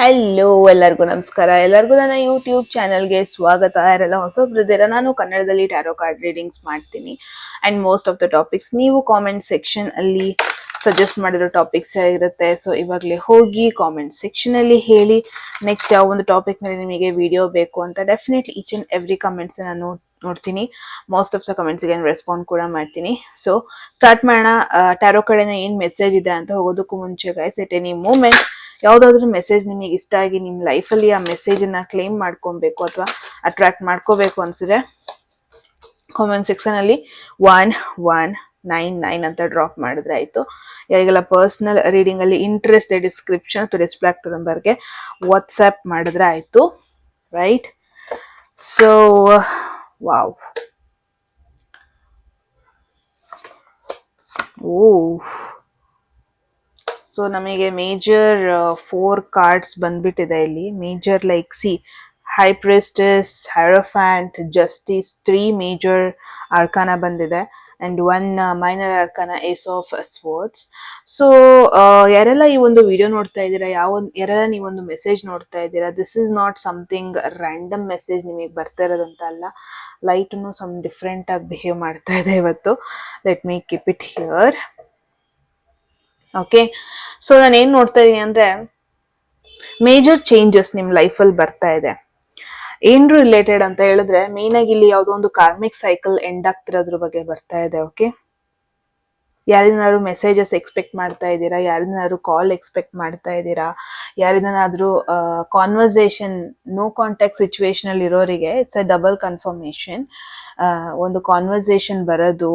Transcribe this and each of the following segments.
Hello, ಎಲ್ಲರಿಗೂ ನಮಸ್ಕಾರ. ಎಲ್ಲರಿಗೂ ನನ್ನ ಯೂಟ್ಯೂಬ್ ಚಾನಲ್ಗೆ ಸ್ವಾಗತ. ಯಾರೆಲ್ಲ ಹೊಸಬ್ರಿದ್ದೀರಾ, ನಾನು ಕನ್ನಡದಲ್ಲಿ ಟ್ಯಾರೋ ಕಾರ್ಡ್ ರೀಡಿಂಗ್ಸ್ ಮಾಡ್ತೀನಿ. And most of the topics ನೀವು ಕಾಮೆಂಟ್ ಸೆಕ್ಷನ್ ಅಲ್ಲಿ ಸಜೆಸ್ಟ್ ಮಾಡಿರೋ ಟಾಪಿಕ್ಸ್ ಆಗಿರುತ್ತೆ. ಸೊ ಇವಾಗಲೇ ಹೋಗಿ ಕಾಮೆಂಟ್ ಸೆಕ್ಷನ್ ಅಲ್ಲಿ ಹೇಳಿ ನೆಕ್ಸ್ಟ್ ಯಾವ ಒಂದು ಟಾಪಿಕ್ ಮೇಲೆ ನಿಮಗೆ ವಿಡಿಯೋ ಬೇಕು ಅಂತ. Definitely each and every comments ನಾನು ನೋಡ್ತೀನಿ. ಮೋಸ್ಟ್ ಆಫ್ ದ ಕಮೆಂಟ್ಸ್ಗೆ ರೆಸ್ಪಾಂಡ್ ಕೂಡ ಮಾಡ್ತೀನಿ. ಸೊ ಸ್ಟಾರ್ಟ್ ಮಾಡೋಣ. ಟ್ಯಾರೋ ಕಡೆನ ಏನು ಮೆಸೇಜ್ ಇದೆ ಅಂತ ಹೋಗೋದಕ್ಕೂ ಮುಂಚೆ ಗೈಸ್, ಎಟ್ ಎನಿ ಮೂಮೆಂಟ್ ಯಾವುದಾದ್ರೂ ಮೆಸೇಜ್ ನಿಮಗೆ ಇಷ್ಟ ಆಗಿ ನಿಮ್ಮ ಲೈಫಲ್ಲಿ ಆ ಮೆಸೇಜನ್ನು ಕ್ಲೇಮ್ ಮಾಡ್ಕೊಬೇಕು ಅಥವಾ ಅಟ್ರಾಕ್ಟ್ ಮಾಡ್ಕೋಬೇಕು ಅನ್ಸಿದ್ರೆ ಕಾಮೆಂಟ್ ಸೆಕ್ಷನಲ್ಲಿ 1199 ಅಂತ ಡ್ರಾಪ್ ಮಾಡಿದ್ರೆ ಆಯಿತು. ಯಾರಿಗೆಲ್ಲ ಪರ್ಸ್ನಲ್ ರೀಡಿಂಗಲ್ಲಿ ಇಂಟ್ರೆಸ್ಟ್ ಡಿಸ್ಕ್ರಿಪ್ಷನ್ ಅಥವಾ ಡಿಸ್ಪ್ಲೇ ಆಗ್ತದೆ ನಂಬರ್ಗೆ ವಾಟ್ಸ್ಆ್ಯಪ್ ಮಾಡಿದ್ರೆ ಆಯಿತು. ರೈಟ್. ಸೊ ವಾವ್, ಸೊ ನಮಗೆ ಮೇಜರ್ 4 ಕಾರ್ಡ್ಸ್ ಬಂದ್ಬಿಟ್ಟಿದೆ ಇಲ್ಲಿ. Major like high priestess, hierophant, justice, 3 major arcana ಬಂದಿದೆ and 1 minor arcana, ace of swords. So ಯಾರೆಲ್ಲ ಈ ಒಂದು ವಿಡಿಯೋ ನೋಡ್ತಾ ಇದ್ದೀರಾ, ಯಾರೆಲ್ಲ ನೀವೊಂದು ಮೆಸೇಜ್ ನೋಡ್ತಾ ಇದ್ದೀರಾ, this is not something random message ನಿಮಗೆ ಬರ್ತಾ ಇರೋದಂತ ಅಲ್ಲ. ಲೈಟನ್ನು ಸಮ್ ಡಿಫ್ರೆಂಟ್ ಆಗಿ ಬಿಹೇವ್ ಮಾಡ್ತಾ ಇದೆ ಇವತ್ತು. Let me keep it here. Okay, so ನಾನು ಏನ್ ನೋಡ್ತಾ ಇದೀನಿ ಅಂದ್ರೆ ಮೇಜರ್ ಚೇಂಜಸ್ ನಿಮ್ ಲೈಫಲ್ಲಿ ಬರ್ತಾ ಇದೆ. ಏನ್ರು ರಿಲೇಟೆಡ್ ಅಂತ ಹೇಳಿದ್ರೆ ಮೇನ್ ಆಗಿ ಇಲ್ಲಿ ಯಾವುದೋ ಒಂದು ಕಾರ್ಮಿಕ್ ಸೈಕಲ್ ಎಂಡ್ ಆಗ್ತಿರೋದ್ರ ಬಗ್ಗೆ ಬರ್ತಾ ಇದೆ. ಓಕೆ, ಯಾರಿಂದಾದ್ರು ಮೆಸೇಜಸ್ ಎಕ್ಸ್ಪೆಕ್ಟ್ ಮಾಡ್ತಾ ಇದ್ದೀರಾ, ಯಾರಿಂದಾದ್ರು ಕಾಲ್ ಎಕ್ಸ್ಪೆಕ್ಟ್ ಮಾಡ್ತಾ ಇದ್ದೀರಾ, ಯಾರಿಂದನಾದ್ರೂ ಕಾನ್ವರ್ಸೇಷನ್, ನೋ ಕಾಂಟ್ಯಾಕ್ಟ್ ಸಿಚುವೇಶನ್ ಅಲ್ಲಿ ಇರೋರಿಗೆ ಇಟ್ಸ್ ಎ ಡಬಲ್ ಕನ್ಫರ್ಮೇಶನ್. ಒಂದು ಕಾನ್ವರ್ಸೇಷನ್ ಬರೋದು,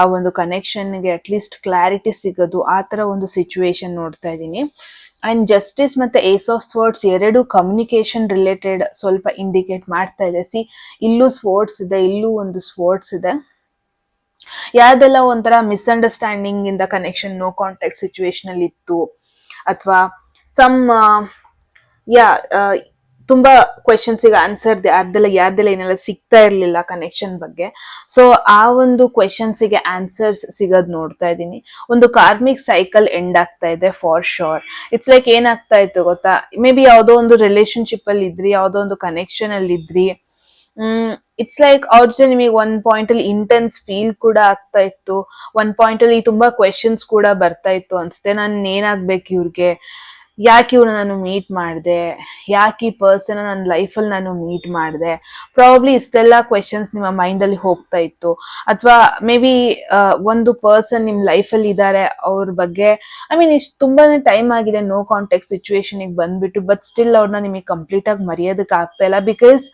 ಆ ಒಂದು ಕನೆಕ್ಷನ್ಗೆ ಅಟ್ಲೀಸ್ಟ್ ಕ್ಲಾರಿಟಿ ಸಿಗೋದು, ಆ ಥರ ಒಂದು ಸಿಚುವೇಶನ್ ನೋಡ್ತಾ ಇದ್ದೀನಿ. ಆ್ಯಂಡ್ ಜಸ್ಟಿಸ್ ಮತ್ತು ಏಸ್ ಆಫ್ ಸ್ವರ್ಡ್ಸ್ ಎರಡು ಕಮ್ಯುನಿಕೇಶನ್ ರಿಲೇಟೆಡ್ ಸ್ವಲ್ಪ ಇಂಡಿಕೇಟ್ ಮಾಡ್ತಾ ಇದೆ. ಇಲ್ಲೂ ಸ್ವರ್ಡ್ಸ್ ಇದೆ, ಇಲ್ಲೂ ಒಂದು ಸ್ವರ್ಡ್ಸ್ ಇದೆ. ಯಾವ್ದೆಲ್ಲ ಒಂಥರ ಮಿಸ್ಅಂಡರ್ಸ್ಟ್ಯಾಂಡಿಂಗ್ ಇಂದ ಕನೆಕ್ಷನ್, ನೋ ಕಾಂಟ್ಯಾಕ್ಟ್ ಸಿಚುವೇಶನ್ ಅಲ್ಲಿ ಇತ್ತು, ಅಥವಾ ಸಮ್ ತುಂಬಾ ಕ್ವೆಶನ್ಸಿಗೆ ಆನ್ಸರ್ ಯಾರ್ದೆಲ್ಲ ಏನೆಲ್ಲ ಸಿಗ್ತಾ ಇರ್ಲಿಲ್ಲ ಕನೆಕ್ಷನ್ ಬಗ್ಗೆ. ಸೊ ಆ ಒಂದು ಕ್ವೆಶನ್ಸಿಗೆ ಆನ್ಸರ್ಸ್ ಸಿಗೋದ್ ನೋಡ್ತಾ ಇದ್ದೀನಿ. ಒಂದು ಕಾರ್ಮಿಕ್ ಸೈಕಲ್ ಎಂಡ್ ಆಗ್ತಾ ಇದೆ ಫಾರ್ ಶೋರ್. ಇಟ್ಸ್ ಲೈಕ್ ಏನಾಗ್ತಾ ಇತ್ತು ಗೊತ್ತಾ, ಮೇ ಬಿ ಯಾವುದೋ ಒಂದು ರಿಲೇಶನ್ಶಿಪ್ ಅಲ್ಲಿ ಇದ್ರಿ, ಯಾವುದೋ ಒಂದು ಕನೆಕ್ಷನ್ ಅಲ್ಲಿ ಇದ್ರಿ. ಇಟ್ಸ್ ಲೈಕ್ ಅವ್ರ ಜೊತೆ ನಿಮಗೆ ಒಂದ್ ಪಾಯಿಂಟ್ ಅಲ್ಲಿ ಇಂಟೆನ್ಸ್ ಫೀಲ್ ಕೂಡ ಆಗ್ತಾ ಇತ್ತು, ಒಂದ್ ಪಾಯಿಂಟ್ ಅಲ್ಲಿ ತುಂಬಾ ಕ್ವೆಶನ್ಸ್ ಕೂಡ ಬರ್ತಾ ಇತ್ತು ಅನ್ಸುತ್ತೆ. ನಾನು ಏನಾಗ್ಬೇಕು ಇವ್ರಿಗೆ, ಯಾಕೆ ಇವ್ರನ್ನ ನಾನು ಮೀಟ್ ಮಾಡಿದೆ, ಯಾಕೆ ಈ ಪರ್ಸನ್ ನನ್ನ ಲೈಫಲ್ಲಿ ನಾನು ಮೀಟ್ ಮಾಡಿದೆ, ಪ್ರಾಬಬ್ಲಿ ಇಷ್ಟೆಲ್ಲ ಕ್ವೆಶನ್ಸ್ ನಿಮ್ಮ ಮೈಂಡಲ್ಲಿ ಹೋಗ್ತಾ ಇತ್ತು. ಅಥವಾ ಮೇ ಬಿ ಒಂದು ಪರ್ಸನ್ ನಿಮ್ಮ ಲೈಫಲ್ಲಿ ಇದ್ದಾರೆ, ಅವ್ರ ಬಗ್ಗೆ ಇಷ್ಟು ತುಂಬಾನೇ ಟೈಮ್ ಆಗಿದೆ ನೋ ಕಾಂಟ್ಯಾಕ್ಟ್ ಸಿಚುವೇಶನ್ಗೆ ಬಂದ್ಬಿಟ್ಟು, ಬಟ್ ಸ್ಟಿಲ್ ಅವ್ರನ್ನ ನಿಮಗೆ ಕಂಪ್ಲೀಟ್ ಆಗಿ ಮರೆಯೋದಕ್ಕೆ ಆಗ್ತಾ ಇಲ್ಲ. ಬಿಕಾಸ್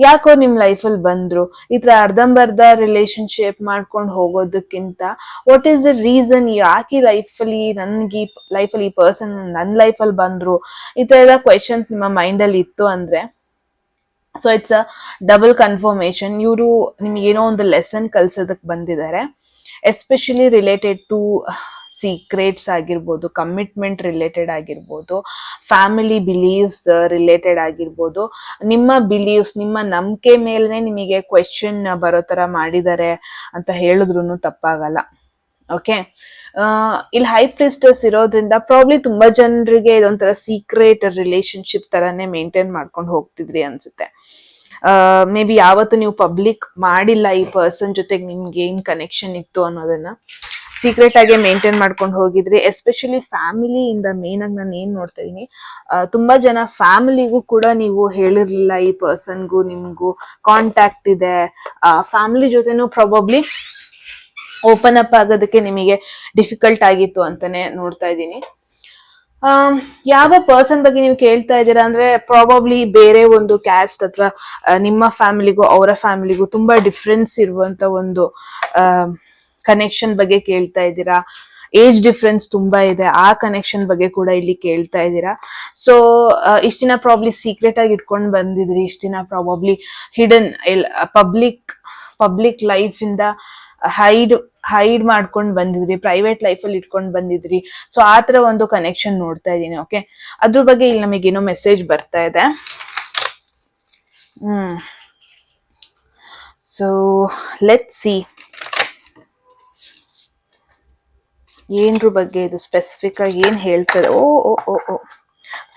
ಯಾಕೋ ನಿಮ್ ಲೈಫಲ್ಲಿ ಬಂದ್ರು, ಈ ತರ ಅರ್ಧಂಬರ್ಧ ರಿಲೇಶನ್ಶಿಪ್ ಮಾಡ್ಕೊಂಡು ಹೋಗೋದಕ್ಕಿಂತ ವಾಟ್ ಈಸ್ ದ ರೀಸನ್, ಯಾಕೆ ಲೈಫಲ್ಲಿ ಈ ಪರ್ಸನ್ ನನ್ನ ಲೈಫಲ್ಲಿ ಬಂದ್ರು, ಈ ತರ ಎಲ್ಲ ಕ್ವೆಶನ್ಸ್ ನಿಮ್ಮ ಮೈಂಡಲ್ಲಿ ಇತ್ತು ಅಂದ್ರೆ, so it's a double confirmation. ಇವರು ನಿಮ್ಗೆ ಏನೋ ಒಂದು ಲೆಸನ್ ಕಲ್ಸೋದಕ್ಕೆ ಬಂದಿದ್ದಾರೆ. ಎಸ್ಪೆಷಲಿ ರಿಲೇಟೆಡ್ ಟು ಸೀಕ್ರೆಟ್ಸ್ ಆಗಿರ್ಬೋದು, ಕಮಿಟ್ಮೆಂಟ್ ರಿಲೇಟೆಡ್ ಆಗಿರ್ಬೋದು, ಫ್ಯಾಮಿಲಿ ಬಿಲೀವ್ಸ್ ರಿಲೇಟೆಡ್ ಆಗಿರ್ಬೋದು. ನಿಮ್ಮ ಬಿಲೀವ್ಸ್, ನಿಮ್ಮ ನಂಬಿಕೆ ಮೇಲೇ ನಿಮಗೆ ಕ್ವೆಶನ್ ಬರೋ ತರ ಮಾಡಿದ್ದಾರೆ ಅಂತ ಹೇಳಿದ್ರು ತಪ್ಪಾಗಲ್ಲ. ಓಕೆ, ಇಲ್ಲಿ ಹೈ ಪ್ರಿಸ್ಟಸ್ ಇರೋದ್ರಿಂದ ಪ್ರಾಬ್ಲಿ ತುಂಬಾ ಜನರಿಗೆ ಇದೊಂಥರ ಸೀಕ್ರೆಟ್ ರಿಲೇಶನ್ಶಿಪ್ ತರಾನೇ ಮೇಂಟೈನ್ ಮಾಡ್ಕೊಂಡು ಹೋಗ್ತಿದ್ರಿ ಅನ್ಸುತ್ತೆ. ಮೇ ಬಿ ಯಾವತ್ತು ನೀವು ಪಬ್ಲಿಕ್ ಮಾಡಿಲ್ಲ ಈ ಪರ್ಸನ್ ಜೊತೆಗೆ ನಿಮ್ಗೆ ಏನ್ ಕನೆಕ್ಷನ್ ಇತ್ತು ಅನ್ನೋದನ್ನ, ಸೀಕ್ರೆಟ್ ಆಗಿ ಮೇಂಟೈನ್ ಮಾಡ್ಕೊಂಡು ಹೋಗಿದ್ರಿ. ಎಸ್ಪೆಷಲಿ ಫ್ಯಾಮಿಲಿಯಿಂದ ಮೇನ್ ಆಗಿ ನಾನು ಏನ್ ನೋಡ್ತಾ ಇದೀನಿ, ತುಂಬಾ ಜನ ಫ್ಯಾಮಿಲಿಗೂ ಕೂಡ ನೀವು ಹೇಳಿರ್ಲಿಲ್ಲ ಈ ಪರ್ಸನ್ಗೂ ನಿಮ್ಗೂ ಕಾಂಟ್ಯಾಕ್ಟ್ ಇದೆ. ಫ್ಯಾಮಿಲಿ ಜೊತೆನೂ ಪ್ರಾಬಬ್ಲಿ ಓಪನ್ ಅಪ್ ಆಗೋದಕ್ಕೆ ನಿಮಗೆ ಡಿಫಿಕಲ್ಟ್ ಆಗಿತ್ತು ಅಂತಾನೆ ನೋಡ್ತಾ ಇದ್ದೀನಿ. ಯಾವ ಪರ್ಸನ್ ಬಗ್ಗೆ ನೀವು ಕೇಳ್ತಾ ಇದ್ದೀರಾ ಅಂದ್ರೆ ಪ್ರಾಬಬ್ಲಿ ಬೇರೆ ಒಂದು ಕ್ಯಾಸ್ಟ್ ಅಥವಾ ನಿಮ್ಮ ಫ್ಯಾಮಿಲಿಗೂ ಅವರ ಫ್ಯಾಮಿಲಿಗೂ ತುಂಬಾ ಡಿಫ್ರೆನ್ಸ್ ಇರುವಂತ ಒಂದು ಕನೆಕ್ಷನ್ ಬಗ್ಗೆ ಕೇಳ್ತಾ ಇದ್ದೀರಾ. ಏಜ್ ಡಿಫ್ರೆನ್ಸ್ ತುಂಬಾ ಇದೆ, ಆ ಕನೆಕ್ಷನ್ ಬಗ್ಗೆ ಕೂಡ ಇಲ್ಲಿ ಕೇಳ್ತಾ ಇದ್ದೀರಾ. ಸೊ ಇಷ್ಟ ದಿನ ಪ್ರಾಬ್ಲಿ ಸೀಕ್ರೆಟ್ ಆಗಿ ಇಟ್ಕೊಂಡು ಬಂದಿದ್ರಿ, ಇಷ್ಟ ದಿನ ಪ್ರಾಬಬ್ಲಿ ಹಿಡನ್ ಪಬ್ಲಿಕ್ ಲೈಫ್ ಇಂದ ಹೈಡ್ ಮಾಡ್ಕೊಂಡು ಬಂದಿದ್ರಿ, ಪ್ರೈವೇಟ್ ಲೈಫಲ್ಲಿ ಇಟ್ಕೊಂಡು ಬಂದಿದ್ರಿ. ಸೊ ಆ ತರ ಒಂದು ಕನೆಕ್ಷನ್ ನೋಡ್ತಾ ಇದ್ದೀನಿ. ಓಕೆ, ಅದ್ರ ಬಗ್ಗೆ ಇಲ್ಲಿ ನಮಗೇನೋ ಮೆಸೇಜ್ ಬರ್ತಾ ಇದೆ. ಸೊ ಲೆಟ್ಸ್ ಸಿ ಏನ್ರ ಬಗ್ಗೆ ಇದು ಸ್ಪೆಸಿಫಿಕ್ ಆಗಿ ಏನ್ ಹೇಳ್ತದೆ.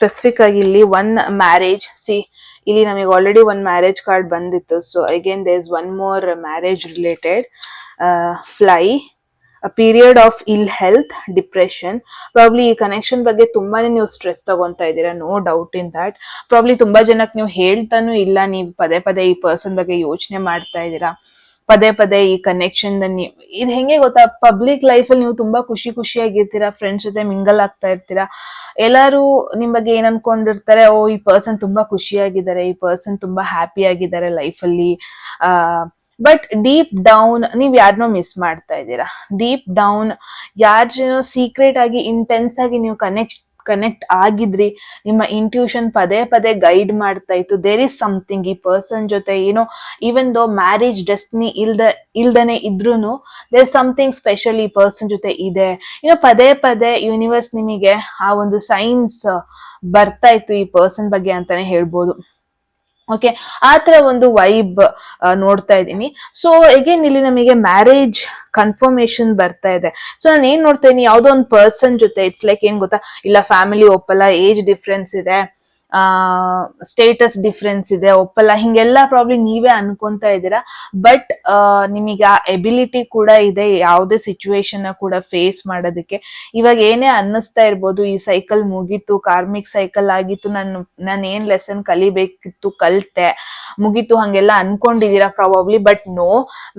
ಸ್ಪೆಸಿಫಿಕ್ ಆಗಿ ಇಲ್ಲಿ ಒನ್ ಮ್ಯಾರೇಜ್. ಇಲ್ಲಿ ನಮಗೆ ಆಲ್ರೆಡಿ ಒಂದು ಮ್ಯಾರೇಜ್ ಕಾರ್ಡ್ ಬಂದಿತ್ತು. So again there is one more marriage related. Fly, period of ill health, depression. Probably ಈ ಕನೆಕ್ಷನ್ ಬಗ್ಗೆ ತುಂಬಾನೇ ನೀವು ಸ್ಟ್ರೆಸ್ ತಗೊಂತಾ ಇದ್ದೀರಾ, no doubt in that. Probably ತುಂಬಾ ಜನಕ್ಕೆ ನೀವು ಹೇಳ್ತಾನೂ ಇಲ್ಲ, ನೀವು ಪದೇ ಪದೇ ಈ ಪರ್ಸನ್ ಬಗ್ಗೆ ಯೋಚನೆ ಮಾಡ್ತಾ ಇದ್ದೀರಾ, ಪದೇ ಪದೇ ಈ ಕನೆಕ್ಷನ್. ಇದು ಹೆಂಗೆ ಗೊತ್ತಾ, ಪಬ್ಲಿಕ್ ಲೈಫಲ್ಲಿ ನೀವು ತುಂಬಾ ಖುಷಿಯಾಗಿರ್ತೀರಾ, ಫ್ರೆಂಡ್ಸ್ ಜೊತೆ ಮಿಂಗಲ್ ಆಗ್ತಾ ಇರ್ತೀರಾ, ಎಲ್ಲಾರು ನಿಮ್ ಬಗ್ಗೆ ಏನ್ ಅನ್ಕೊಂಡಿರ್ತಾರೆ, ಓ ಈ ಪರ್ಸನ್ ತುಂಬಾ ಖುಷಿಯಾಗಿದ್ದಾರೆ, ಈ ಪರ್ಸನ್ ತುಂಬಾ ಹ್ಯಾಪಿ ಆಗಿದ್ದಾರೆ ಲೈಫಲ್ಲಿ. ಬಟ್ ಡೀಪ್ ಡೌನ್ ನೀವ್ ಯಾರನ್ನೋ ಮಿಸ್ ಮಾಡ್ತಾ ಇದ್ದೀರಾ. ಡೀಪ್ ಡೌನ್ ಯಾರನ್ನೋ ಸೀಕ್ರೆಟ್ ಆಗಿ ಇಂಟೆನ್ಸ್ ಆಗಿ ನೀವು ಕನೆಕ್ಟ್ ಆಗಿದ್ರಿ, ನಿಮ್ಮ ಇಂಟ್ಯೂಷನ್ ಪದೇ ಪದೇ ಗೈಡ್ ಮಾಡ್ತಾ ಇತ್ತು. ದೇರ್ ಇಸ್ ಸಮಥಿಂಗ್ ಈ ಪರ್ಸನ್ ಜೊತೆ, ಏನೋ ಈವನ್ ದೋ ಮ್ಯಾರೇಜ್ ಡೆಸ್ಟಿನಿ ಇಲ್ದನೆ ಇದ್ರೂನು ದೇರ್ ಇಸ್ ಸಮಥಿಂಗ್ ಸ್ಪೆಷಲ್ ಈ ಪರ್ಸನ್ ಜೊತೆ ಇದೆ. ಏನೋ ಪದೇ ಪದೇ ಯೂನಿವರ್ಸ್ ನಿಮಗೆ ಆ ಒಂದು ಸೈನ್ಸ್ ಬರ್ತಾ ಇತ್ತು ಈ ಪರ್ಸನ್ ಬಗ್ಗೆ ಅಂತಾನೆ ಹೇಳ್ಬೋದು. ಓಕೆ, ಆ ತರ ಒಂದು ವೈಬ್ ನೋಡ್ತಾ ಇದ್ದೀನಿ. ಸೊ ಅಗೇನ್ ಇಲ್ಲಿ ನಮಗೆ ಮ್ಯಾರೇಜ್ ಕನ್ಫರ್ಮೇಶನ್ ಬರ್ತಾ ಇದೆ. ಸೊ ನಾನು ಏನ್ ನೋಡ್ತಾ ಇದೀನಿ, ಯಾವ್ದೋ ಒಂದು ಪರ್ಸನ್ ಜೊತೆ ಇಟ್ಸ್ ಲೈಕ್ ಏನ್ ಗೊತ್ತಾ, ಇಲ್ಲ ಫ್ಯಾಮಿಲಿ ಒಪ್ಪಲ್ಲ, ಏಜ್ ಡಿಫ್ರೆನ್ಸ್ ಇದೆ, ಸ್ಟೇಟಸ್ ಡಿಫ್ರೆನ್ಸ್ ಇದೆ, ಒಪ್ಪಲ್ಲ, ಹಿಂಗೆಲ್ಲ ಪ್ರಾಬ್ಲಮ್ ನೀವೇ ಅನ್ಕೊಂತಾ ಇದ್ದೀರಾ. ಬಟ್ ನಿಮಗೆ ಆ ಎಬಿಲಿಟಿ ಕೂಡ ಇದೆ ಯಾವುದೇ ಸಿಚುವೇಶನ್ ಕೂಡ ಫೇಸ್ ಮಾಡೋದಕ್ಕೆ. ಇವಾಗ ಏನೇ ಅನ್ನಿಸ್ತಾ ಇರ್ಬೋದು, ಈ ಸೈಕಲ್ ಮುಗೀತು, ಕಾರ್ಮಿಕ್ ಸೈಕಲ್ ಆಗಿತ್ತು, ನಾನು ಏನ್ ಲೆಸನ್ ಕಲಿಬೇಕಿತ್ತು ಕಲಿತೆ, ಮುಗೀತು, ಹಂಗೆಲ್ಲ ಅನ್ಕೊಂಡಿದೀರಾ probably. But no,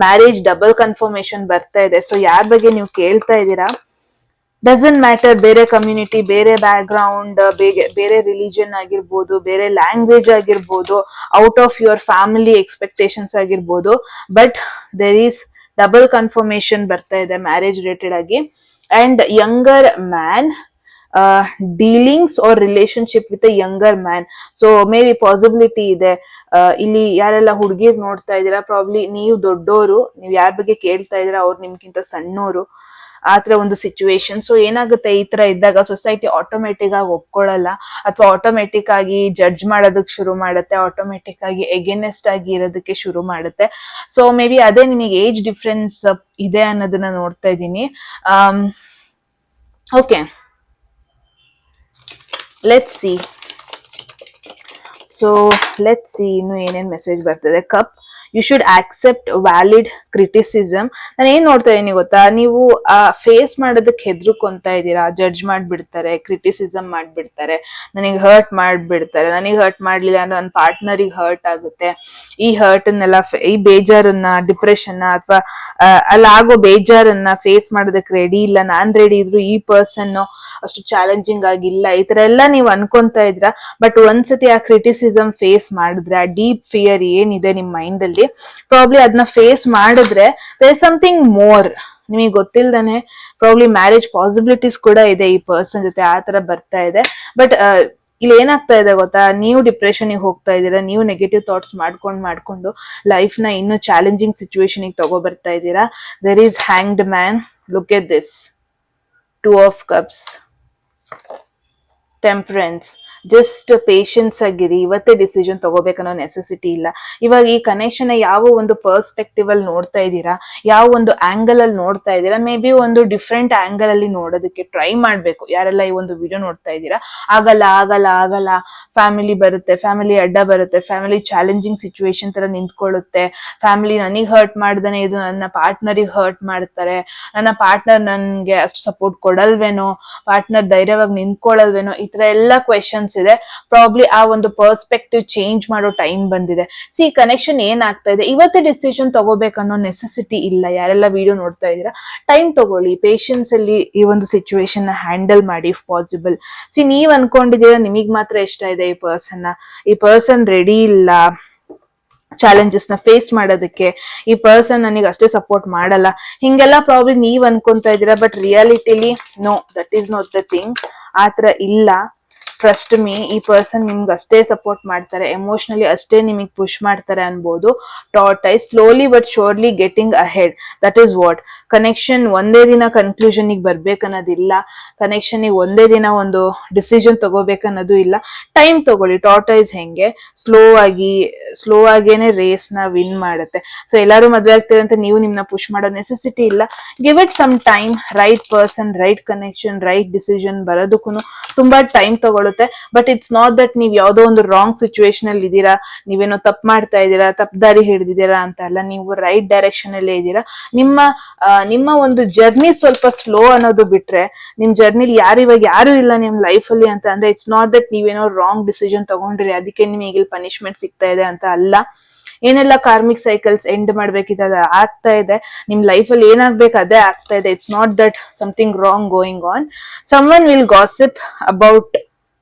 marriage double confirmation ಬರ್ತಾ ಇದೆ. ಸೊ ಯಾರ ಬಗ್ಗೆ ನೀವು ಕೇಳ್ತಾ ಇದ್ದೀರಾ, ಡಸಂಟ್ ಮ್ಯಾಟರ್, ಬೇರೆ ಕಮ್ಯುನಿಟಿ, ಬೇರೆ ಬ್ಯಾಕ್ ಗ್ರೌಂಡ್, ಬೇರೆ ರಿಲಿಜನ್ ಆಗಿರ್ಬೋದು, ಬೇರೆ ಲ್ಯಾಂಗ್ವೇಜ್ ಆಗಿರ್ಬೋದು, out of your family expectations ಆಗಿರ್ಬೋದು, but there is double confirmation ಬರ್ತಾ ಇದೆ ಮ್ಯಾರೇಜ್ ರಿಲೇಟೆಡ್ ಆಗಿ. And younger man, dealings or relationship with a younger man. So maybe possibility ಇದೆ. ಇಲ್ಲಿ ಯಾರೆಲ್ಲ ಹುಡುಗಿರ್ ನೋಡ್ತಾ ಇದ್ದೀರಾ, ಪ್ರಾಬ್ಲಿ ನೀವು ದೊಡ್ಡೋರು, ನೀವು ಯಾರ ಬಗ್ಗೆ ಕೇಳ್ತಾ ಇದ್ದೀರಾ ಅವ್ರು ನಿಮ್ಗಿಂತ ಸಣ್ಣೋರು, ಆತರ ಒಂದು ಸಿಚುವೇಶನ್. ಸೊ ಏನಾಗುತ್ತೆ, ಈ ತರ ಇದ್ದಾಗ ಸೊಸೈಟಿ ಆಟೋಮೆಟಿಕ್ ಆಗಿ ಒಪ್ಕೊಳ್ಳಲ್ಲ, ಅಥವಾ ಆಟೋಮೆಟಿಕ್ ಆಗಿ ಜಡ್ಜ್ ಮಾಡೋದಕ್ಕೆ ಶುರು ಮಾಡುತ್ತೆ, ಆಟೋಮೆಟಿಕ್ ಆಗಿ ಎಗೇನೆಸ್ಟ್ ಆಗಿ ಇರೋದಕ್ಕೆ ಶುರು ಮಾಡುತ್ತೆ. ಸೊ ಮೇ ಬಿ ಅದೇ ನಿಮಗೆ ಏಜ್ ಡಿಫ್ರೆನ್ಸ್ ಇದೆ ಅನ್ನೋದನ್ನ ನೋಡ್ತಾ ಇದ್ದೀನಿ. Okay, let's see. So let's see ಇನ್ನು ಏನೇನ್ ಮೆಸೇಜ್ ಬರ್ತದೆ. Cup, you should accept valid criticism. ನಾನು ಏನ್ ನೋಡ್ತಾ ಇದೀನಿ ಗೊತ್ತಾ, ನೀವು ಫೇಸ್ ಮಾಡೋದಕ್ಕೆ ಹೆದರ್ಕೊಂತಾ ಇದ್ದೀರಾ, ಜಡ್ಜ್ ಮಾಡ್ಬಿಡ್ತಾರೆ, ಕ್ರಿಟಿಸಿಸಮ್ ಮಾಡ್ಬಿಡ್ತಾರೆ, ನನಗೆ ಹರ್ಟ್ ಮಾಡ್ಬಿಡ್ತಾರೆ, ನನಗೆ ಹರ್ಟ್ ಮಾಡ್ಲಿಲ್ಲ ಅಂದ್ರೆ ನನ್ನ ಪಾರ್ಟ್ನರಿಗೆ ಹರ್ಟ್ ಆಗುತ್ತೆ. ಈ ಹರ್ಟ್ನೆಲ್ಲ, ಈ ಬೇಜಾರನ್ನ, ಡಿಪ್ರೆಷನ್ ಅಥವಾ ಅಲ್ಲಾಗೋ ಬೇಜಾರನ್ನ ಫೇಸ್ ಮಾಡೋದಕ್ಕೆ ರೆಡಿ ಇಲ್ಲ, ನಾನ್ ರೆಡಿ ಇದ್ರು ಈ ಪರ್ಸನ್ ಅಷ್ಟು ಚಾಲೆಂಜಿಂಗ್ ಆಗಿಲ್ಲ, ಈ ತರ ಎಲ್ಲ ನೀವು ಅನ್ಕೊಂತಾ ಇದ್ರ. ಬಟ್ ಒಂದ್ಸತಿ ಆ ಕ್ರಿಟಿಸಿಸಮ್ ಫೇಸ್ ಮಾಡಿದ್ರೆ, ಆ ಡೀಪ್ ಫಿಯರ್ ಏನಿದೆ ನಿಮ್ ಮೈಂಡ್ ಅಲ್ಲಿ, ಪ್ರಾಬ್ಲಿ ಅದನ್ನ ಫೇಸ್ ಮಾಡಿದ್ರೆ ದೇರ್ ಇಸ್ ಸಮಥಿಂಗ್ ಮೋರ್, ನಿಮಗೆ ಗೊತ್ತಿಲ್ದಾನೆ ಪ್ರಾಬ್ಲಿ ಮ್ಯಾರೇಜ್ ಪಾಸಿಬಿಲಿಟೀಸ್ ಕೂಡ ಇದೆ ಈ ಪರ್ಸನ್ ಜೊತೆ, ಆ ತರ ಬರ್ತಾ ಇದೆ. ಬಟ್ ಇಲ್ಲಿ ಏನಾಗ್ತಾ ಇದೆ ಗೊತ್ತಾ, ನೀವು ಡಿಪ್ರೆಷನ್ ಹೋಗ್ತಾ ಇದ್ದೀರಾ, ನೀವು ನೆಗೆಟಿವ್ ಥಾಟ್ಸ್ ಮಾಡ್ಕೊಂಡು ಲೈಫ್ ನ ಇನ್ನೂ ಚಾಲೆಂಜಿಂಗ್ ಸಿಚುವೇಶನ್ ತಗೋ ಬರ್ತಾ ಇದ್ದೀರಾ. There is hanged man, look at this, 2 of cups, temperance. Just patience ಆಗಿರಿ, ಇವತ್ತೇ ಡಿಸಿಷನ್ ತಗೋಬೇಕನ್ನೋ ನೆಸೆಸಿಟಿ ಇಲ್ಲ. ಇವಾಗ ಈ ಕನೆಕ್ಷನ್ ಯಾವ ಒಂದು ಪರ್ಸ್ಪೆಕ್ಟಿವ್ ಅಲ್ಲಿ ನೋಡ್ತಾ ಇದ್ದೀರಾ, ಯಾವ ಒಂದು ಆಂಗಲ್ ಅಲ್ಲಿ ನೋಡ್ತಾ ಇದ್ದೀರಾ, ಮೇ ಬಿ ಒಂದು ಡಿಫ್ರೆಂಟ್ ಆಂಗಲ್ ಅಲ್ಲಿ ನೋಡೋದಕ್ಕೆ ಟ್ರೈ ಮಾಡ್ಬೇಕು. ಯಾರೆಲ್ಲ ಈ ಒಂದು ವಿಡಿಯೋ ನೋಡ್ತಾ ಇದ್ದೀರಾ, ಆಗಲ್ಲ, ಫ್ಯಾಮಿಲಿ ಬರುತ್ತೆ, ಫ್ಯಾಮಿಲಿ ಅಡ್ಡ ಬರುತ್ತೆ, ಫ್ಯಾಮಿಲಿ ಚಾಲೆಂಜಿಂಗ್ ಸಿಚುವೇಶನ್ ತರ ನಿಂತ್ಕೊಳ್ಳುತ್ತೆ, ಫ್ಯಾಮಿಲಿ ನನಗೆ ಹರ್ಟ್ ಮಾಡ್ದಾನೆ ಇದು ನನ್ನ ಪಾರ್ಟ್ನರಿಗೆ ಹರ್ಟ್ ಮಾಡ್ತಾರೆ, ನನ್ನ ಪಾರ್ಟ್ನರ್ ನನ್ಗೆ ಅಷ್ಟು ಸಪೋರ್ಟ್ ಕೊಡಲ್ವೇನೋ, ಪಾರ್ಟ್ನರ್ ಧೈರ್ಯವಾಗಿ ನಿಂತ್ಕೊಳ್ಳಲ್ವೇನೋ, ಈ ತರ ಎಲ್ಲ ಕ್ವೆಶನ್ಸ್ ಇದೆ. ಪ್ರಾಬ್ಲಿ ಆ ಒಂದು ಪರ್ಸ್ಪೆಕ್ಟಿವ್ ಚೇಂಜ್ ಮಾಡೋ ಟೈಮ್ ಬಂದಿದೆ. ಸಿ ಕನೆಕ್ಷನ್ ಏನಾಗ್ತಾ ಇದೆ, ಇವತ್ತೇ ಡಿಸಿಷನ್ ತಗೋಬೇಕನ್ನೋ ನೆಸೆಸಿಟಿ ಇಲ್ಲ. ಯಾರೆಲ್ಲ ವಿಡಿಯೋ ನೋಡ್ತಾ ಇದ್ದೀರಾ, ಟೈಮ್ ತಗೊಳ್ಳಿ, ಪೇಷನ್ಸ್ ಅಲ್ಲಿ ಈ ಒಂದು ಸಿಚುವೇಶನ್ ನ ಹ್ಯಾಂಡಲ್ ಮಾಡಿ ಇಫ್ ಪಾಸಿಬಲ್. ಸಿ ನೀವ್ ಅನ್ಕೊಂಡಿದ್ದೀರಾ ನಿಮಗ್ ಮಾತ್ರ ಇಷ್ಟ ಇದೆ ಈ ಪರ್ಸನ್ ರೆಡಿ ಇಲ್ಲ ಚಾಲೆಂಜಸ್ ನ ಫೇಸ್ ಮಾಡೋದಕ್ಕೆ, ಈ ಪರ್ಸನ್ ನನಗೆ ಅಷ್ಟೇ ಸಪೋರ್ಟ್ ಮಾಡಲ್ಲ, ಹಿಂಗೆಲ್ಲ ಪ್ರಾಬ್ಲಮ್ ನೀವ್ ಅನ್ಕೊಂತಾ ಇದ್ದೀರಾ. ಬಟ್ ರಿಯಾಲಿಟಿಲಿ no, that is not the thing. ಆತರ ಇಲ್ಲ. ಟ್ರಸ್ಟ್ ಮೀ, ಈ ಪರ್ಸನ್ ನಿಮ್ಗೆ ಅಷ್ಟೇ ಸಪೋರ್ಟ್ ಮಾಡ್ತಾರೆ, ಎಮೋಷನಲಿ ಅಷ್ಟೇ ನಿಮಗೆ ಪುಷ್ ಮಾಡ್ತಾರೆ ಅನ್ಬೋದು. Tortoise, slowly but shortly getting ahead, that is what. Connection ಒಂದೇ ದಿನ ಕನ್ಕ್ಲೂಷನ್ ಬರ್ಬೇಕನ್ನೋದಿಲ್ಲ, ಕನೆಕ್ಷನ್ ಒಂದೇ ದಿನ ಒಂದು ಡಿಸಿಷನ್ ತಗೋಬೇಕನ್ನೋದು ಇಲ್ಲ. ಟೈಮ್ ತಗೊಳ್ಳಿ. ಟಾರ್ಟೈಸ್ ಹೆಂಗೆ ಸ್ಲೋ ಆಗೇನೆ ರೇಸ್ ನ ವಿನ್ ಮಾಡುತ್ತೆ. ಸೊ ಎಲ್ಲರೂ ಮದ್ವೆ ಆಗ್ತೀರಂತ ನೀವು ನಿಮ್ನ ಪುಷ್ ಮಾಡೋ ನೆಸೆಸಿಟಿ ಇಲ್ಲ. Give it some time. Right person, right connection, right decision ಬರೋದಕ್ಕೂ ತುಂಬಾ ಟೈಮ್ ತಗೊಳ್ಳೋ ಕೊಡುತ್ತೆ. ಬಟ್ ಇಟ್ಸ್ ನಾಟ್ ದಟ್ ನೀವ್ ಯಾವ್ದೋ ಒಂದು ರಾಂಗ್ ಸಿಚುವೇಶನ್ ಅಲ್ಲಿ ಇದ್ದೀರಾ, ನೀವೇನೋ ತಪ್ಪು ಮಾಡ್ತಾ ಇದ್ದೀರಾ, ತಪ್ಪು ದಾರಿ ಹಿಡಿದಿದ್ದೀರಾ ಅಂತ ಅಲ್ಲ, ನೀವು ರೈಟ್ ಡೈರೆಕ್ಷನ್ ಅಲ್ಲೇ ಇದ್ದೀರಾ. ನಿಮ್ಮ ಒಂದು ಜರ್ನಿ ಸ್ವಲ್ಪ ಸ್ಲೋ ಅನ್ನೋದು ಬಿಟ್ರೆ, ನಿಮ್ ಜರ್ನಿಲಿ ಇವಾಗ ಯಾರು ಇಲ್ಲ ನಿಮ್ ಲೈಫ್ ಅಲ್ಲಿ ಅಂತ ಅಂದ್ರೆ ಇಟ್ಸ್ ನಾಟ್ ದಟ್ ನೀವೇನೋ ರಾಂಗ್ ಡಿಸಿಷನ್ ತಗೊಂಡ್ರಿ ಅದಕ್ಕೆ ನಿಮಗೆ ಇಲ್ಲಿ ಪನಿಷ್ಮೆಂಟ್ ಸಿಗ್ತಾ ಇದೆ ಅಂತ ಅಲ್ಲ. ಏನೆಲ್ಲ ಕಾರ್ಮಿಕ್ ಸೈಕಲ್ಸ್ ಎಂಡ್ ಮಾಡ್ಬೇಕಿದೆ ಅದು ಆಗ್ತಾ ಇದೆ, ನಿಮ್ ಲೈಫ್ ಅಲ್ಲಿ ಏನಾಗ್ಬೇಕು ಅದೇ ಆಗ್ತಾ ಇದೆ. It's not that something wrong going on. Someone will gossip about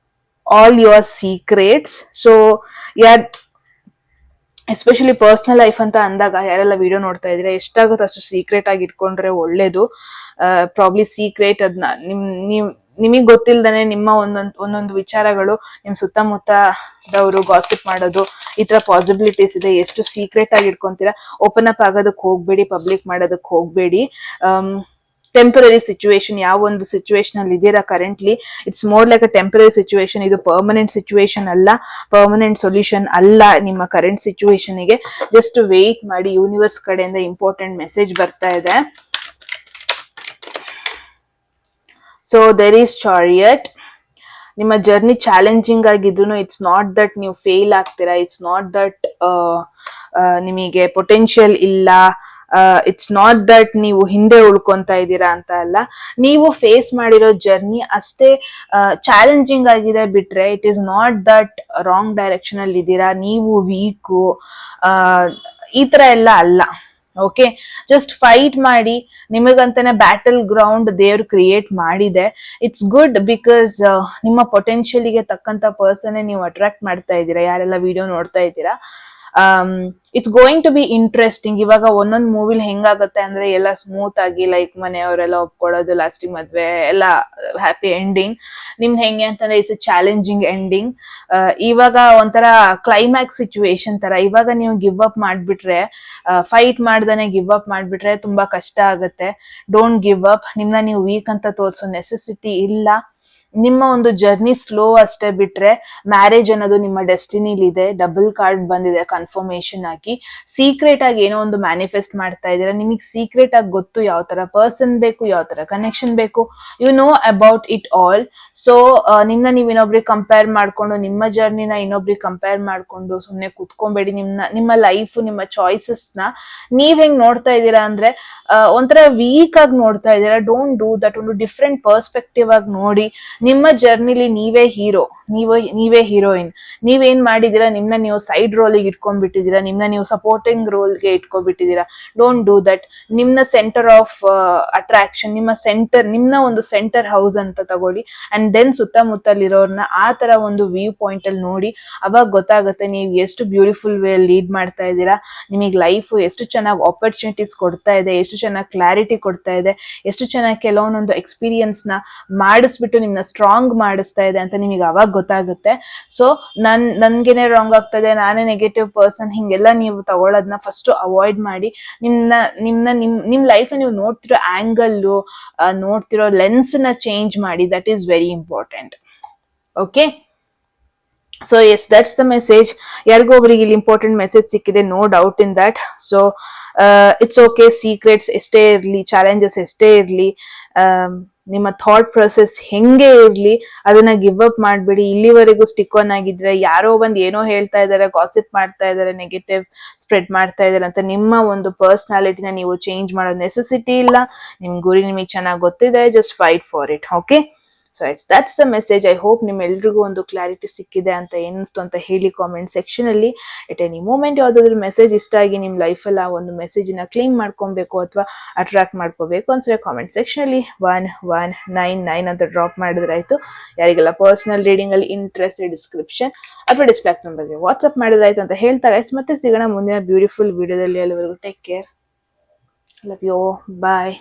all your secrets. So ಯಾರ್ ಎಸ್ಪೆಷಲಿ ಪರ್ಸನಲ್ ಲೈಫ್ ಅಂತ ಅಂದಾಗ ಯಾರೆಲ್ಲ ವಿಡಿಯೋ ನೋಡ್ತಾ ಇದ್ರೆ ಎಷ್ಟಾಗುತ್ತೆ ಅಷ್ಟು ಸೀಕ್ರೆಟ್ ಆಗಿ ಇಟ್ಕೊಂಡ್ರೆ ಒಳ್ಳೇದು. ಪ್ರಾಬ್ಲಿ ಸೀಕ್ರೆಟ್ ಅದನ್ನ ನಿಮಗ್ ಗೊತ್ತಿಲ್ದೇನೆ ನಿಮ್ಮ ಒಂದೊಂದು ವಿಚಾರಗಳು ನಿಮ್ ಸುತ್ತಮುತ್ತದವರು ಗಾಸಿಪ್ ಮಾಡೋದು ಈ ತರ ಪಾಸಿಬಿಲಿಟೀಸ್ ಇದೆ. ಎಷ್ಟು ಸೀಕ್ರೆಟ್ ಆಗಿ ಇಟ್ಕೊಂತೀರಾ, ಓಪನ್ ಅಪ್ ಆಗೋದಕ್ಕೆ ಹೋಗ್ಬೇಡಿ, ಪಬ್ಲಿಕ್ ಮಾಡೋದಕ್ಕೆ ಹೋಗ್ಬೇಡಿ. ಟೆಂಪರರಿ ಸಿಚುವೇಶನ್, ಯಾವ ಒಂದು ಸಿಚುವೇಶನ್ ಅಲ್ಲಿ ಇದ್ದೀರಾ currently, it's more like a temporary situation. ಇದು ಪರ್ಮನೆಂಟ್ ಸಿಚುವೇಶನ್ ಅಲ್ಲ, ಪರ್ಮನೆಂಟ್ ಸೊಲ್ಯೂಷನ್ ಅಲ್ಲ ನಿಮ್ಮ ಕರೆಂಟ್ ಸಿಚುವೇಶನ್ ಗೆ. ಜಸ್ಟ್ ವೇಟ್ ಮಾಡಿ, ಯೂನಿವರ್ಸ್ ಕಡೆಯಿಂದ ಇಂಪಾರ್ಟೆಂಟ್ ಮೆಸೇಜ್ ಬರ್ತಾ ಇದೆ. So there is chariot. ನಿಮ್ಮ ಜರ್ನಿ ಚಾಲೆಂಜಿಂಗ್ ಆಗಿದ್ರು ಇಟ್ಸ್ ನಾಟ್ ದಟ್ ನೀವು ಫೇಲ್ ಆಗ್ತೀರಾ, ಇಟ್ಸ್ ನಾಟ್ ದಟ್ ನಿಮಗೆ ಪೊಟೆನ್ಶಿಯಲ್ ಇಲ್ಲ, ಇಟ್ಸ್ ನಾಟ್ ದಟ್ ನೀವು ಹಿಂದೆ ಉಳ್ಕೊಂತ ಇದ್ದೀರಾ ಅಂತ ಅಲ್ಲ. ನೀವು ಫೇಸ್ ಮಾಡಿರೋ ಜರ್ನಿ ಅಷ್ಟೇ ಚಾಲೆಂಜಿಂಗ್ ಆಗಿದೆ ಬಿಟ್ರೆ it is not that wrong direction ಅಲ್ಲಿ ಇದ್ದೀರಾ, ನೀವು ವೀಕು ಈ ತರ ಎಲ್ಲ ಅಲ್ಲ. ಓಕೆ, ಜಸ್ಟ್ ಫೈಟ್ ಮಾಡಿ. ನಿಮಗಂತಾನೆ ಬ್ಯಾಟಲ್ ಗ್ರೌಂಡ್ ದೇವ್ರು ಕ್ರಿಯೇಟ್ ಮಾಡಿದೆ. ಇಟ್ಸ್ ಗುಡ್ ಬಿಕಾಸ್ ನಿಮ್ಮ ಪೊಟೆನ್ಶಿಯಲ್ಗೆ ತಕ್ಕಂತ ಪರ್ಸನ್ ನೀವು ಅಟ್ರಾಕ್ಟ್ ಮಾಡ್ತಾ ಇದ್ದೀರಾ. ಯಾರೆಲ್ಲ ವಿಡಿಯೋ ನೋಡ್ತಾ ಇದ್ದೀರಾ, it's going to be interesting. ಇವಾಗ ಒಂದೊಂದ್ ಮೂವಿಲ್ ಹೆಂಗಾಗುತ್ತೆ ಅಂದ್ರೆ ಎಲ್ಲ ಸ್ಮೂತ್ ಆಗಿ ಲೈಕ್ ಮನೆಯವರೆಲ್ಲ ಒಪ್ಕೊಳ್ಳೋದು, ಲಾಸ್ಟಿಂಗ್ ಮದ್ವೆ ಎಲ್ಲ ಹ್ಯಾಪಿ ಎಂಡಿಂಗ್. ನಿಮ್ದು ಹೆಂಗೆ ಅಂತಂದ್ರೆ ಇಟ್ಸ್ ಚಾಲೆಂಜಿಂಗ್ ಎಂಡಿಂಗ್. ಇವಾಗ ಒಂಥರ ಕ್ಲೈಮ್ಯಾಕ್ಸ್ ಸಿಚುವೇಶನ್ ತರ. ಇವಾಗ ನೀವು ಗಿವ್ ಅಪ್ ಮಾಡ್ಬಿಟ್ರೆ, ಫೈಟ್ ಮಾಡ್ದಾನೆ ಗಿವ್ ಅಪ್ ಮಾಡ್ಬಿಟ್ರೆ ತುಂಬಾ ಕಷ್ಟ ಆಗುತ್ತೆ. Don't give up. ನಿಮ್ನ ನೀವು ವೀಕ್ ಅಂತ ತೋರ್ಸೋ ನೆಸೆಸಿಟಿ ಇಲ್ಲ. ನಿಮ್ಮ ಒಂದು ಜರ್ನಿ ಸ್ಲೋ ಅಷ್ಟೇ ಬಿಟ್ರೆ ಮ್ಯಾರೇಜ್ ಅನ್ನೋದು ನಿಮ್ಮ ಡೆಸ್ಟಿನಿಲಿ ಇದೆ. ಡಬಲ್ ಕಾರ್ಡ್ ಬಂದಿದೆ ಕನ್ಫರ್ಮೇಶನ್ ಆಗಿ. ಸೀಕ್ರೆಟ್ ಆಗಿ ಏನೋ ಒಂದು ಮ್ಯಾನಿಫೆಸ್ಟ್ ಮಾಡ್ತಾ ಇದ್ದೀರಾ. ನಿಮಗೆ ಸೀಕ್ರೆಟ್ ಆಗಿ ಗೊತ್ತು ಯಾವ ತರ ಪರ್ಸನ್ ಬೇಕು, ಯಾವ ತರ ಕನೆಕ್ಷನ್ ಬೇಕು, you know about it all. So ನೀವ್ ಇನ್ನೊಬ್ರಿಗೆ ಕಂಪೇರ್ ಮಾಡ್ಕೊಂಡು, ನಿಮ್ಮ ಜರ್ನಿನ ಇನ್ನೊಬ್ರಿಗೆ ಕಂಪೇರ್ ಮಾಡ್ಕೊಂಡು ಸುಮ್ನೆ ಕೂತ್ಕೊಂಬೇಡಿ. ನಿಮ್ಮ ಲೈಫ್, ನಿಮ್ಮ ಚಾಯ್ಸಸ್ ನ ನೀವ್ ಹೆಂಗ್ ನೋಡ್ತಾ ಇದ್ದೀರಾ ಅಂದ್ರೆ ಒಂಥರ ವೀಕ್ ಆಗಿ ನೋಡ್ತಾ ಇದ್ದೀರಾ. Don't do that. ಒಂದು ಡಿಫ್ರೆಂಟ್ ಪರ್ಸ್ಪೆಕ್ಟಿವ್ ಆಗಿ ನೋಡಿ. ನಿಮ್ಮ ಜರ್ನಿಲಿ ನೀವೇ ಹೀರೋ, ನೀವೇ ಹೀರೋಯಿನ್. ನೀವೇನ್ ಮಾಡಿದೀರಾ, ನಿಮ್ನ ನೀವು ಸೈಡ್ ರೋಲಿಗೆ ಇಟ್ಕೊಂಡ್ಬಿಟ್ಟಿದೀರಾ, ನಿಮ್ನ ನೀವು ಸಪೋರ್ಟಿಂಗ್ ರೋಲ್ಗೆ ಇಟ್ಕೊಂಡ್ಬಿಟ್ಟಿದೀರಾ. Don't do that. ನಿಮ್ನ ಸೆಂಟರ್ ಆಫ್ ಅಟ್ರಾಕ್ಷನ್, ನಿಮ್ನ ಒಂದು ಸೆಂಟರ್ ಹೌಸ್ ಅಂತ ತಗೊಳ್ಳಿ. ಅಂಡ್ ದೆನ್ ಸುತ್ತಮುತ್ತಲಿರೋರ್ನ ಆ ತರ ಒಂದು ವ್ಯೂ ಪಾಯಿಂಟ್ ಅಲ್ಲಿ ನೋಡಿ. ಅವಾಗ ಗೊತ್ತಾಗುತ್ತೆ ನೀವು ಎಷ್ಟು ಬ್ಯೂಟಿಫುಲ್ ವೇ ಲೀಡ್ ಮಾಡ್ತಾ ಇದ್ದೀರಾ, ನಿಮಗೆ ಲೈಫ್ ಎಷ್ಟು ಚೆನ್ನಾಗಿ ಆಪರ್ಚುನಿಟೀಸ್ ಕೊಡ್ತಾ ಇದೆ, ಎಷ್ಟು ಚೆನ್ನಾಗಿ ಕ್ಲಾರಿಟಿ ಕೊಡ್ತಾ ಇದೆ, ಎಷ್ಟು ಚೆನ್ನಾಗಿ ಕೆಲವೊಂದೊಂದು ಎಕ್ಸ್ಪೀರಿಯನ್ಸ್ ನ ಮಾಡಿಸ್ಬಿಟ್ಟು ನಿಮ್ನ ಸ್ಟ್ರಾಂಗ್ ಮಾಡಿಸ್ತಾ ಇದೆ ಅಂತ ನಿಮಗೆ ಅವಾಗ ಗೊತ್ತಾಗುತ್ತೆ. ಸೊ ನನ್ಗೇನೆ ರಾಂಗ್ ಆಗ್ತದೆ, ನಾನೇ ನೆಗೆಟಿವ್ ಪರ್ಸನ್, ಹಿಂಗೆಲ್ಲ ನೀವು ತಗೊಳ್ಳೋದನ್ನ ಫಸ್ಟ್ ಅವಾಯ್ಡ್ ಮಾಡಿ. ನಿಮ್ ಲೈಫ್ ನೀವು ನೋಡ್ತಿರೋ ಆಂಗಲ್, ನೋಡ್ತಿರೋ ಲೆನ್ಸ್ ನ ಚೇಂಜ್ ಮಾಡಿ. That is very important. Okay, so yes, that's the message. ಯಾರಿಗೋ ಒಬ್ರಿಗೆ ಇಲ್ಲಿ ಇಂಪಾರ್ಟೆಂಟ್ ಮೆಸೇಜ್ ಸಿಕ್ಕಿದೆ, no doubt in that. So it's okay. Secrets ಎಷ್ಟೇ ಇರ್ಲಿ, ಚಾಲೆಂಜಸ್ ಎಷ್ಟೇ ಇರ್ಲಿ, ನಿಮ್ಮ ಥಾಟ್ ಪ್ರೊಸೆಸ್ ಹೆಂಗೆ ಇರ್ಲಿ, ಅದನ್ನ ಗಿವ್ ಅಪ್ ಮಾಡ್ಬೇಡಿ. ಇಲ್ಲಿವರೆಗೂ ಸ್ಟಿಕ್ ಆನ್ ಆಗಿದ್ರೆ, ಯಾರೋ ಬಂದ್ ಏನೋ ಹೇಳ್ತಾ ಇದಾರೆ, ಗಾಸಿಪ್ ಮಾಡ್ತಾ ಇದಾರೆ, ನೆಗೆಟಿವ್ ಸ್ಪ್ರೆಡ್ ಮಾಡ್ತಾ ಇದಾರೆ ಅಂತ ನಿಮ್ಮ ಒಂದು ಪರ್ಸನಾಲಿಟಿನ ನೀವು ಚೇಂಜ್ ಮಾಡೋ ನೆಸೆಸಿಟಿ ಇಲ್ಲ. ನಿಮ್ ಗುರಿ ನಿಮಗೆ ಚೆನ್ನಾಗಿ ಗೊತ್ತಿದೆ. Just fight for it. Okay, so that's the message. I hope ನಿಮ್ಮೆಲ್ರಿಗೂ ಒಂದು ಕ್ಲಾರಿಟಿ ಸಿಕ್ಕಿದೆ ಅಂತ ಏನಿಸ್ತು ಅಂತ ಹೇಳಿ ಕಾಮೆಂಟ್ ಸೆಕ್ಷನ್ ಅಲ್ಲಿ. ಎಟ್ ಎನಿ ಮೂಮೆಂಟ್ ಯಾವ್ದಾದ್ರು ಮೆಸೇಜ್ ಇಷ್ಟ ಆಗಿ ನಿಮ್ ಲೈಫ್ ಅಲ್ಲಿ ಆ ಒಂದು ಮೆಸೇಜ್ ನ ಕ್ಲೇಮ್ ಮಾಡ್ಕೊಬೇಕು ಅಥವಾ ಅಟ್ರಾಕ್ಟ್ ಮಾಡ್ಕೋಬೇಕು ಅನ್ಸರೆ ಕಾಮೆಂಟ್ ಸೆಕ್ಷನ್ ಅಲ್ಲಿ 1199 ಅಂತ ಡ್ರಾಪ್ ಮಾಡಿದ್ರೆ ಆಯ್ತು. ಯಾರಿಗೆಲ್ಲ ಪರ್ಸನಲ್ ರೀಡಿಂಗ್ ಅಲ್ಲಿ ಇಂಟ್ರೆಸ್ಟ್, ಡಿಸ್ಕ್ರಿಪ್ಷನ್ ಅಥವಾ ಡಿಸ್ಪ್ಲೇ ನಂಬರ್ಗೆ ವಾಟ್ಸ್ಆಪ್ ಮಾಡಿದ್ರಾಯ್ತು ಅಂತ ಹೇಳ್ತಾ ಗೈಸ್, ಮತ್ತೆ ಸಿಗೋಣ ಮುಂದಿನ ಬ್ಯೂಟಿಫುಲ್ ವಿಡಿಯೋದಲ್ಲಿ. ಅಲ್ಲಿವರೆಗೂ take care, love you, bye.